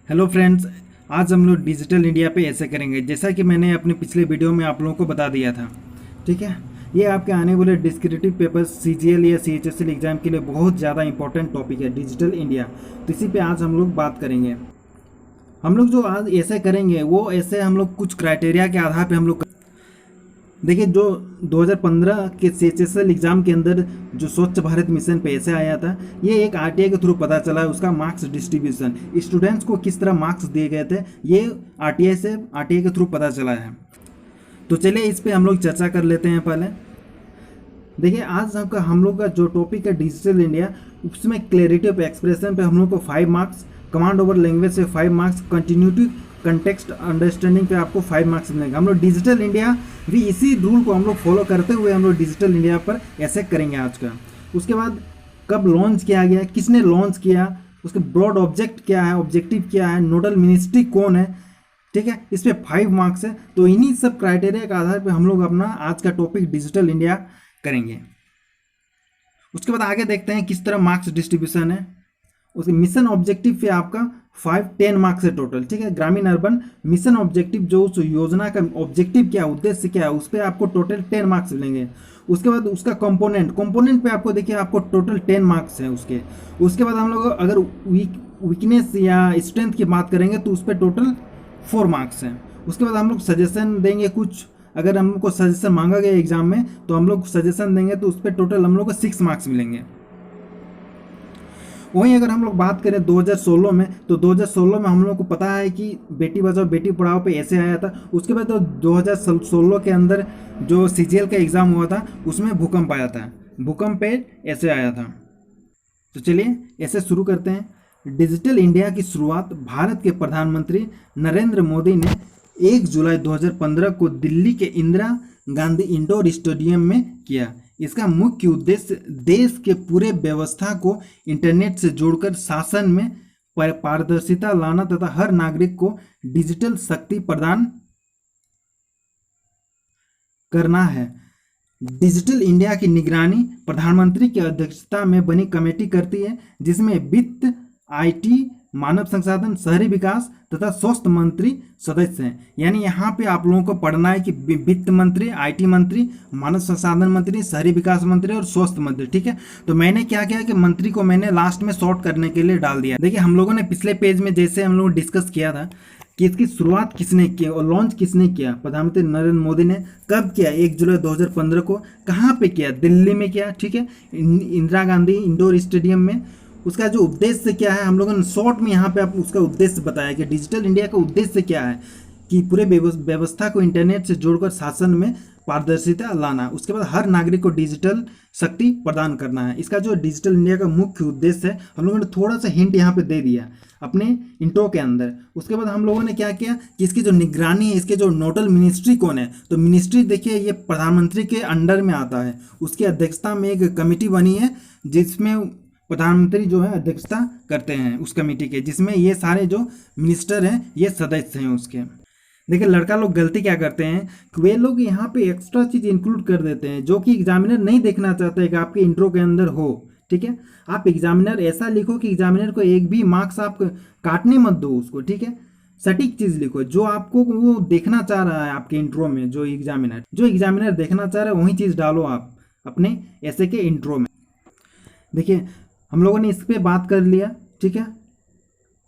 Hello friends, आज हम लोग डिजिटल इंडिया पे ऐसे करेंगे जैसा कि मैंने अपने पिछले वीडियो में आप लोगों को बता दिया था। ठीक है, ये आपके आने वाले डिस्क्रिप्टिव पेपर सीजीएल या सीएचएसएल एग्जाम के लिए बहुत ज़्यादा इंपॉर्टेंट टॉपिक है डिजिटल इंडिया। तो इसी पे आज हम लोग बात करेंगे। हम लोग जो आज ऐसे करेंगे वो ऐसे हम लोग कुछ क्राइटेरिया के आधार पे हम लोग देखिए, जो 2015 के सीएचएसएल एग्ज़ाम के अंदर जो स्वच्छ भारत मिशन पे ऐसे आया था, ये एक आरटीआई के थ्रू पता चला है। उसका मार्क्स डिस्ट्रीब्यूशन, स्टूडेंट्स को किस तरह मार्क्स दिए गए थे, ये आरटीआई के थ्रू पता चला है। तो चलिए इस पे हम लोग चर्चा कर लेते हैं। पहले देखिए, आज हम लोग का जो टॉपिक है डिजिटल इंडिया, उसमें क्लैरिटी ऑफ एक्सप्रेशन पे हम लोग को 5 मार्क्स, कमांड ओवर लैंग्वेज से 5 मार्क्स, कंटिन्यूटी कंटेक्स्ट अंडरस्टैंडिंग पे आपको 5 मार्क्स मिलेंगे। हम लोग डिजिटल इंडिया भी इसी रूल को हम लोग फॉलो करते हुए हम लोग डिजिटल इंडिया पर ऐसे करेंगे आज का। उसके बाद कब लॉन्च किया गया, किसने लॉन्च किया, उसके ब्रॉड ऑब्जेक्ट क्या है, ऑब्जेक्टिव क्या है, नोडल मिनिस्ट्री कौन है, ठीक है, इस पर 5 मार्क्स है। तो इन्हीं सब क्राइटेरिया के आधार पर हम लोग अपना आज का टॉपिक डिजिटल इंडिया करेंगे। उसके बाद आगे देखते हैं किस तरह मार्क्स डिस्ट्रीब्यूशन है। उसके मिशन ऑब्जेक्टिव पे आपका 5-10 मार्क्स है टोटल। ठीक है, ग्रामीण अर्बन मिशन ऑब्जेक्टिव, जो उस योजना का ऑब्जेक्टिव क्या है, उद्देश्य क्या है, उस पर आपको टोटल 10 मार्क्स मिलेंगे। उसके बाद उसका कंपोनेंट पे आपको देखिए आपको टोटल 10 मार्क्स है उसके बाद हम लोग अगर वीकनेस या स्ट्रेंथ की बात करेंगे तो उस पर टोटल 4 मार्क्स हैं। उसके बाद हम लोग सजेशन देंगे कुछ, अगर हमको सजेशन मांगा गया एग्जाम में तो हम लोग सजेशन देंगे तो उस पर टोटल हम लोग को 6 मार्क्स मिलेंगे। वहीं अगर हम लोग बात करें 2016 में, तो 2016 में हम लोग को पता है कि बेटी बचाओ बेटी पढ़ाओ पे ऐसे आया था। उसके बाद तो 2016 के अंदर जो सीजीएल का एग्ज़ाम हुआ था उसमें भूकंप आया था, भूकंप पे ऐसे आया था। तो चलिए ऐसे शुरू करते हैं। डिजिटल इंडिया की शुरुआत भारत के प्रधानमंत्री नरेंद्र मोदी ने 1 जुलाई 2015 को दिल्ली के इंदिरा गांधी इंडोर स्टेडियम में किया। इसका मुख्य उद्देश्य देश के पूरे व्यवस्था को इंटरनेट से जोड़कर शासन में पारदर्शिता लाना तथा हर नागरिक को डिजिटल शक्ति प्रदान करना है। डिजिटल इंडिया की निगरानी प्रधानमंत्री की अध्यक्षता में बनी कमेटी करती है, जिसमें वित्त, आईटी, मानव संसाधन, शहरी विकास तथा स्वास्थ्य मंत्री सदस्य हैं। यानी यहाँ पे आप लोगों को पढ़ना है कि वित्त मंत्री, आईटी मंत्री, मानव संसाधन मंत्री, शहरी विकास मंत्री और स्वास्थ्य मंत्री। ठीक है, तो मैंने क्या किया कि मंत्री को मैंने लास्ट में शॉर्ट करने के लिए डाल दिया। देखिए, हम लोगों ने पिछले पेज में जैसे हम लोग डिस्कस किया था कि इसकी शुरुआत किसने की और लॉन्च किसने किया, प्रधानमंत्री नरेंद्र मोदी ने। कब किया? 1 जुलाई 2015 को। कहाँ पे किया? दिल्ली में किया। ठीक है, इंदिरा गांधी इंडोर स्टेडियम में। उसका जो उद्देश्य क्या है, हम लोगों ने शॉर्ट में यहाँ पे आप उसका उद्देश्य बताया कि डिजिटल इंडिया का उद्देश्य क्या है कि पूरे व्यवस्था को इंटरनेट से जोड़कर शासन में पारदर्शिता लाना। उसके बाद हर नागरिक को डिजिटल शक्ति प्रदान करना है। इसका जो डिजिटल इंडिया का मुख्य उद्देश्य है, हम लोगों ने थोड़ा सा हिंट यहाँ पे दे दिया अपने इंट्रो के अंदर। उसके बाद हम लोगों ने क्या किया कि इसकी जो निगरानी है, इसके जो नोडल मिनिस्ट्री कौन है, तो मिनिस्ट्री देखिए ये प्रधानमंत्री के अंडर में आता है। उसकी अध्यक्षता में एक कमेटी बनी है जिसमें प्रधानमंत्री जो है अध्यक्षता करते हैं उस कमेटी के, जिसमें ये सारे जो मिनिस्टर हैं ये सदस्य हैं उसके। देखिए, लड़का लोग गलती क्या करते हैं कि वे लोग यहाँ पे एक्स्ट्रा चीज़ इंक्लूड कर देते हैं जो कि एग्जामिनर नहीं देखना चाहते हैं कि आपके इंट्रो के अंदर हो। ठीक है, आप एग्जामिनर ऐसा लिखो कि एग्जामिनर को एक भी मार्क्स आप काटने मत दो उसको। ठीक है, सटीक चीज़ लिखो जो आपको वो देखना चाह रहा है आपके इंट्रो में। जो एग्जामिनर देखना चाह रहा है वही चीज़ डालो आप अपने ऐसे के इंट्रो में। देखिए, हम लोगों ने इस पे बात कर लिया। ठीक है,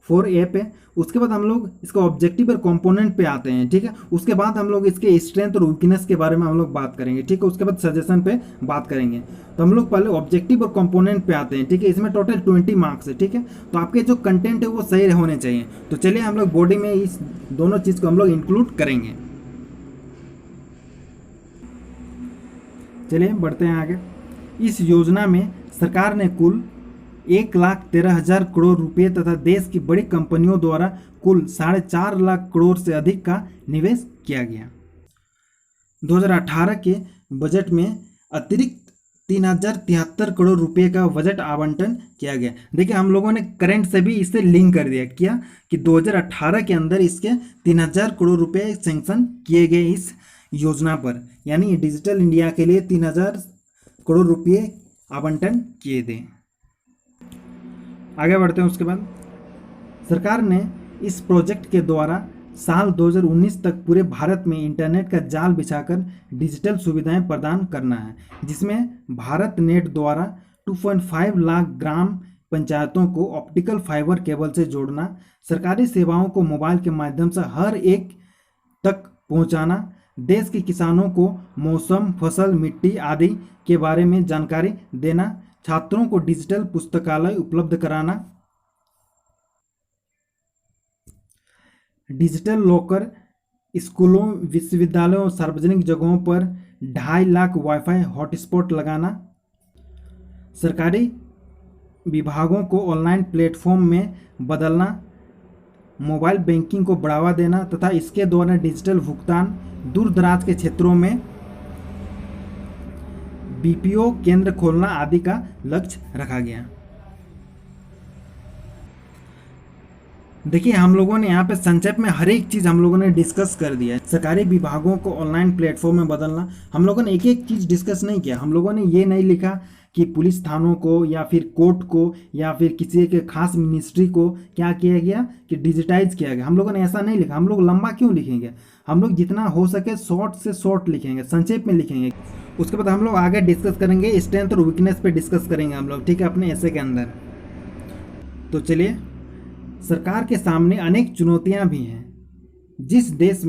4A पे। उसके बाद हम लोग इसका ऑब्जेक्टिव और कंपोनेंट पे आते हैं। ठीक है, उसके बाद हम लोग इसके स्ट्रेंथ और वीकनेस के बारे में हम लोग बात करेंगे। ठीक है, उसके बाद सजेशन पे बात करेंगे। तो हम लोग पहले ऑब्जेक्टिव और कंपोनेंट पे आते हैं। ठीक है, इसमें टोटल 20 मार्क्स है। ठीक है, तो आपके जो कंटेंट है वो सही होने चाहिए। तो चलिए हम लोग बॉडी में इस दोनों चीज़ को हम लोग इंक्लूड करेंगे। चलिए बढ़ते हैं आगे। इस योजना में सरकार ने कुल 1,13,000 करोड़ रुपए तथा देश की बड़ी कंपनियों द्वारा कुल 4.5 लाख करोड़ से अधिक का निवेश किया गया। 2018 के बजट में अतिरिक्त 3,073 करोड़ रुपए का बजट आवंटन किया गया। देखिए, हम लोगों ने करंट से भी इसे लिंक कर दिया क्या कि 2018 के अंदर इसके 3,000 करोड़ रुपए सेंक्शन किए गए इस योजना पर, यानी डिजिटल इंडिया के लिए 3,000 करोड़ रुपये आवंटन किए थे। आगे बढ़ते हैं। उसके बाद सरकार ने इस प्रोजेक्ट के द्वारा साल 2019 तक पूरे भारत में इंटरनेट का जाल बिछाकर डिजिटल सुविधाएं प्रदान करना है, जिसमें भारत नेट द्वारा 2.5 लाख ग्राम पंचायतों को ऑप्टिकल फाइबर केबल से जोड़ना, सरकारी सेवाओं को मोबाइल के माध्यम से हर एक तक पहुंचाना, देश के किसानों को मौसम, फसल, मिट्टी आदि के बारे में जानकारी देना, छात्रों को डिजिटल पुस्तकालय उपलब्ध कराना, डिजिटल लॉकर स्कूलों, विश्वविद्यालयों और सार्वजनिक जगहों पर 2.5 लाख वाईफाई हॉटस्पॉट लगाना, सरकारी विभागों को ऑनलाइन प्लेटफॉर्म में बदलना, मोबाइल बैंकिंग को बढ़ावा देना तथा इसके द्वारा डिजिटल भुगतान, दूर दराज के क्षेत्रों में बीपीओ केंद्र खोलना आदि का लक्ष्य रखा गया। देखिए, हम लोगों ने यहाँ पे संक्षेप में हर एक चीज़ हम लोगों ने डिस्कस कर दिया है। सरकारी विभागों को ऑनलाइन प्लेटफॉर्म में बदलना, हम लोगों ने एक एक चीज़ डिस्कस नहीं किया। हम लोगों ने ये नहीं लिखा कि पुलिस थानों को या फिर कोर्ट को या फिर किसी के खास मिनिस्ट्री को क्या किया गया कि डिजिटाइज किया गया। हम लोगों ने ऐसा नहीं लिखा। हम लोग लंबा क्यों लिखेंगे? हम लोग जितना हो सके शॉर्ट से शॉर्ट लिखेंगे, संक्षेप में लिखेंगे। उसके बाद हम लोग आगे डिस्कस करेंगे, स्ट्रेंथ और वीकनेस पे डिस्कस करेंगे हम लोग, ठीक है, अपने ऐसे के अंदर। तो चलिए, सरकार के सामने अनेक चुनौतियां भी हैं। जिस देश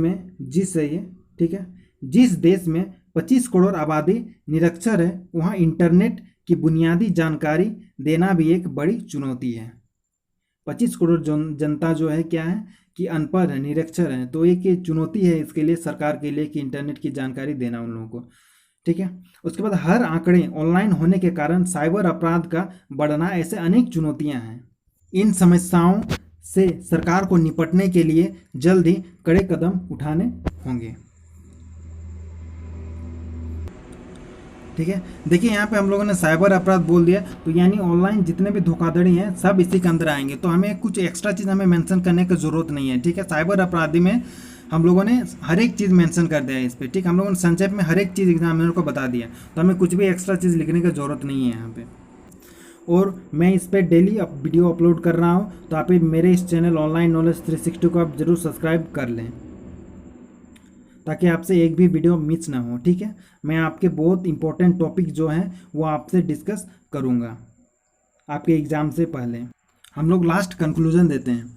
में 25 करोड़ आबादी निरक्षर है, वहाँ इंटरनेट की बुनियादी जानकारी देना भी एक बड़ी चुनौती है। 25 करोड़ जनता जो है क्या है कि अनपढ़ है, निरक्षर है, तो एक चुनौती है इसके लिए, सरकार के लिए, कि इंटरनेट की जानकारी देना उन लोगों को, ठीक है। उसके बाद हर आंकड़े ऑनलाइन होने के कारण साइबर अपराध का बढ़ना, ऐसे अनेक चुनौतियां हैं। इन समस्याओं से सरकार को निपटने के लिए जल्द ही कड़े कदम उठाने होंगे, ठीक है। देखिए, यहाँ पे हम लोगों ने साइबर अपराध बोल दिया, तो यानी ऑनलाइन जितने भी धोखाधड़ी हैं सब इसी के अंदर आएंगे। तो हमें कुछ एक्स्ट्रा चीज़ हमें मेंशन करने की ज़रूरत नहीं है, ठीक है। साइबर अपराधी में हम लोगों ने हर एक चीज़ मेंशन कर दिया है इस पर, ठीक। हम लोगों ने संक्षेप में हर एक चीज़ एग्जामिनर को बता दिया, तो हमें कुछ भी एक्स्ट्रा चीज़ लिखने की ज़रूरत नहीं है यहाँ पे। और मैं इस पर डेली वीडियो अपलोड कर रहा हूँ, तो आप मेरे इस चैनल ऑनलाइन नॉलेज 360 को आप ज़रूर सब्सक्राइब कर लें, ताकि आपसे एक भी वीडियो मिस ना हो, ठीक है। मैं आपके बहुत इंपॉर्टेंट टॉपिक जो हैं वो आपसे डिस्कस करूँगा आपके एग्ज़ाम से पहले। हम लोग लास्ट कंक्लूजन देते हैं।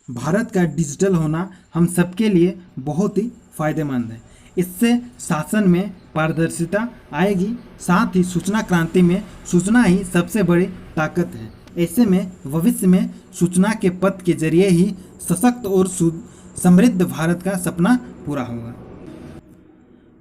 भारत का डिजिटल होना हम सबके लिए बहुत ही फ़ायदेमंद है। इससे शासन में पारदर्शिता आएगी, साथ ही सूचना क्रांति में सूचना ही सबसे बड़ी ताकत है। ऐसे में भविष्य में सूचना के पथ के जरिए ही सशक्त और समृद्ध भारत का सपना पूरा होगा।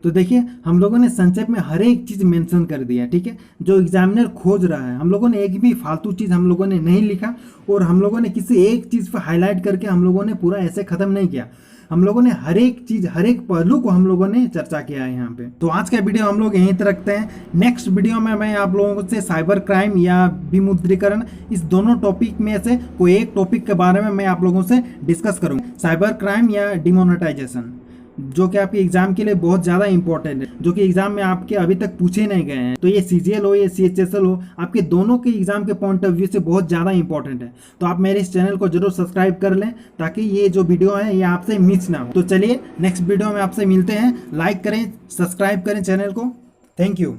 तो देखिए, हम लोगों ने संक्षेप में हर एक चीज़ मेंशन कर दिया, ठीक है, जो एग्जामिनर खोज रहा है। हम लोगों ने एक भी फालतू चीज़ हम लोगों ने नहीं लिखा, और हम लोगों ने किसी एक चीज़ पर हाईलाइट करके हम लोगों ने पूरा ऐसे ख़त्म नहीं किया। हम लोगों ने हर एक चीज़, हर एक पहलू को हम लोगों ने चर्चा किया है यहाँ पे। तो आज का वीडियो हम लोग यहीं तक रखते हैं। नेक्स्ट वीडियो में मैं आप लोगों से साइबर क्राइम या विमुद्रीकरण, इस दोनों टॉपिक में से कोई एक टॉपिक के बारे में मैं आप लोगों से डिस्कस करूँगा। साइबर क्राइम या डिमोनेटाइजेशन, जो कि आपके एग्जाम के लिए बहुत ज़्यादा इंपॉर्टेंट है, जो कि एग्जाम में आपके अभी तक पूछे नहीं गए हैं। तो ये CGL हो या CHSL हो, आपके दोनों के एग्जाम के पॉइंट ऑफ व्यू से बहुत ज़्यादा इंपॉर्टेंट है। तो आप मेरे इस चैनल को जरूर सब्सक्राइब कर लें, ताकि ये जो वीडियो है ये आपसे मिस ना हो। तो चलिए, नेक्स्ट वीडियो में आपसे मिलते हैं। लाइक करें, सब्सक्राइब करें चैनल को। Thank you.